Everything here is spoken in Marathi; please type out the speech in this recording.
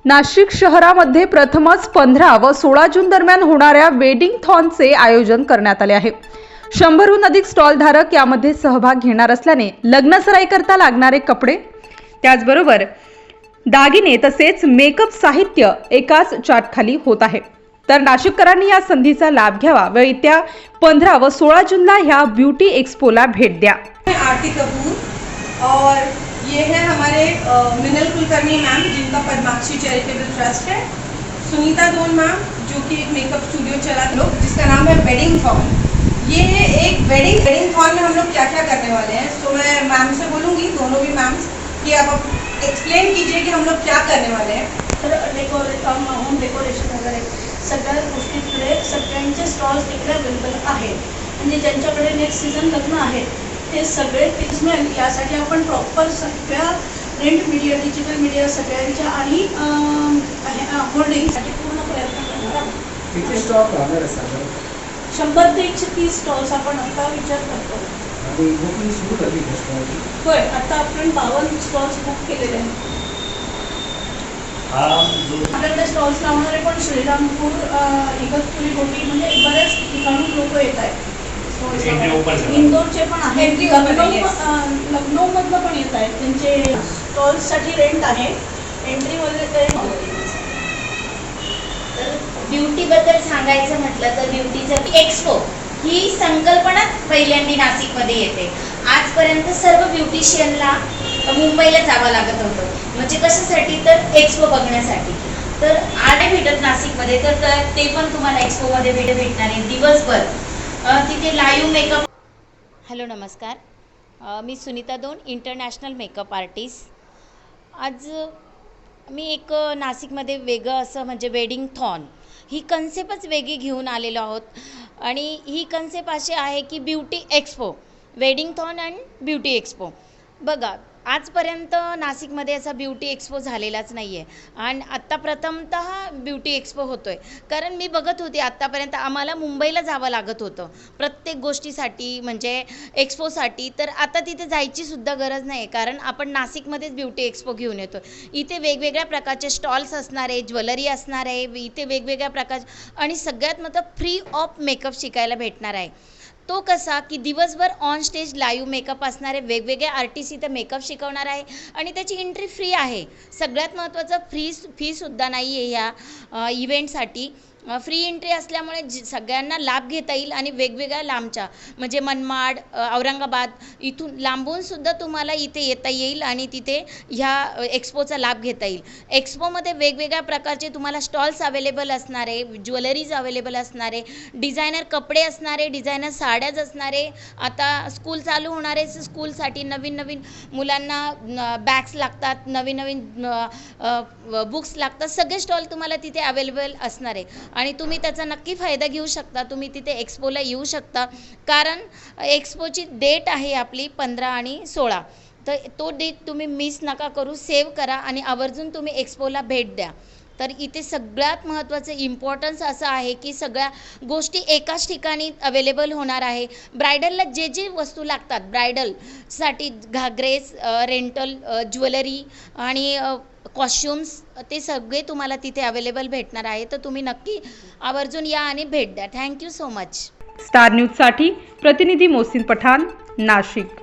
नाशिक शहरामध्ये प्रथमच 15 व 16 जून दरम्यान होणाऱ्या वेडिंग थॉनचे आयोजन करण्यात आले आहे। 100हून अधिक स्टॉल धारक यामध्ये सहभाग घेणार असल्याने लग्नसराई करता लागणारे कपडे, त्याचबरोबर दागिने तसेच मेकअप साहित्य एकाच चार्टखाली होत आहे। तर नाशिककरांनी या संधीचा लाभ घ्यावा व येत्या 15 व 16 जूनला ह्या ब्यूटी एक्सपोला भेट द्या। आरती कपूर और ये है हमारे मिनल कुलकर्णी मैम, जिनका पद्माक्षी चैरिटेबल ट्रस्ट है। सुनीता दोन मैम, जो कि एक मेकअप स्टूडियो चला लोग, जिसका नाम है वेडिंग थॉन। ये एक वेडिंग थॉन में हम लोग क्या क्या करने वाले हैं। तो मैं मैम से बोलूँगी, दोनों भी मैम्स, कि आप एक्सप्लेन कीजिए कि हम लोग क्या करने वाले हैं। होम डेकोरेशन वगैरे सगळ्या गोष्टी तिकडे सगळ्यांचे स्टॉल्स तिकडे अवेलेबल आहेत। म्हणजे ज्यांच्याकडे नेक्स्ट सीझन लग्न आहे ते सगळे पिक्समेल यासाठी आपण प्रॉपर सगळ्या प्रिंट मीडिया, डिजिटल मीडिया सगळ्यांच्या आणि होल्डिंगसाठी पूर्ण प्रयत्न करणार आहोत। किती स्टॉक राहणार आहे? 100 ते 130 स्टॉल्स आपण आता विचार करतो। आणि बुकिंग सुरू झाली आहे स्टॉलची? होय, आता आपण 52 स्टॉल्स बुक केलेले आहेत। आपल्याकडे स्टॉल्स लावणारे पण श्रीरामपूर, इगतपुरी, गोटी म्हणजे बऱ्याच ठिकाणून लोक येत आहेत। इंदोरचे पण आहेत, लखनौमधनं पण येत आहेत। त्यांचे स्टॉल्ससाठी रेंट आहे, एंट्रीमध्ये ब्युटीबद्दल सांगायचं म्हटलं तर ब्युटीचं एक्सपो ही संकल्पना पहिल्यांदा नाशिकमध्ये येते। आजपर्यंत सर्व ब्युटिशियनला मुंबईला जावं लागत होतं, म्हणजे कशासाठी तर एक्सपो बघण्यासाठी। तर आज भेटत नाशिकमध्ये तर ते पण तुम्हाला एक्सपोमध्ये भेटणार आहे दिवसभर। तिथे लाईव्ह मेकअप। हॅलो नमस्कार, मी सुनीता दोन, इंटरनॅशनल मेकअप आर्टिस्ट। आज मी एक नाशिकमध्ये वेगळं असं म्हणजे वेडिंग थॉन ही कन्सेप्टच वेगळी घेऊन आलेलो आहोत। आणि ही कन्सेप्ट अशी आहे की beauty expo, wedding thon and beauty expo. बघा, आजपर्यंत नाशिकमध्ये असा ब्युटी एक्सपो झालेलाच नाही आहे आणि आत्ता प्रथमतः ब्युटी एक्सपो होतो आहे। कारण मी बघत होते आत्तापर्यंत आम्हाला मुंबईला जावं लागत होतं प्रत्येक गोष्टीसाठी, म्हणजे एक्सपोसाठी। तर आता तिथे जायची सुद्धा गरज नाही, कारण आपण नाशिकमध्येच ब्युटी एक्सपो घेऊन येतो। इथे वेगवेगळ्या प्रकारचे स्टॉल्स असणार आहे, ज्वेलरी असणार आहे, इथे वेगवेगळ्या प्रकारचे आणि सगळ्यात मतलब फ्री ऑफ मेकअप शिकायला भेटणार आहे। तो कसा की दिवसभर ऑन स्टेज लाईव्ह मेकअप असणारे वेगवेगळे आर्टिस्ट इथे मेकअप शिकवणार आहे आणि त्याची एंट्री फ्री आहे। सगळ्यात महत्त्वाचं फीसुद्धा नाही आहे ह्या इव्हेंटसाठी। फ्री एंट्री असल्यामुळे सगळ्यांना लाभ घेता येईल आणि वेगवेगळ्या लांबच्या म्हणजे मनमाड, औरंगाबाद इथून लांबूनसुद्धा तुम्हाला इथे येता येईल आणि तिथे ह्या एक्सपोचा लाभ घेता येईल। एक्सपोमध्ये वेगवेगळ्या प्रकारचे तुम्हाला स्टॉल्स अवेलेबल असणार आहे, ज्वेलरीज अवेलेबल असणार आहे, डिझायनर कपडे असणार आहे, डिझायनर साड्याच असणार आहे। आता स्कूल चालू होणार आहे, स्कूलसाठी नवीन नवीन मुलांना बॅग्स लागतात, नवीन नवीन बुक्स लागतात, सगळे स्टॉल तुम्हाला तिथे अवेलेबल असणार आहे आणि तुम्ही त्याचा नक्की फायदा घेऊ शकता। तुम्ही तिथे एक्सपोला येऊ शकता, कारण एक्सपोची डेट आहे आपली 15 आणि 16। तर तो डेट तुम्ही मिस नका करू, सेव्ह करा आणि आवर्जून तुम्ही एक्सपोला भेट द्या। तर इथे सगळ्यात महत्त्वाचं इम्पॉर्टन्स असं आहे की सगळ्या गोष्टी एकाच ठिकाणी अवेलेबल होणार आहे। ब्रायडलला जे जे वस्तू लागतात, ब्रायडलसाठी घागरेस, रेंटल, ज्वेलरी आणि कॉस्ट्युम्स, ते सगळे तुम्हाला तिथे अवेलेबल भेटणार आहे। तर तुम्ही नक्की आवर्जून या आणि भेट द्या। Thank you so much. स्टार न्यूजसाठी प्रतिनिधी मोहसिन पठाण, नाशिक।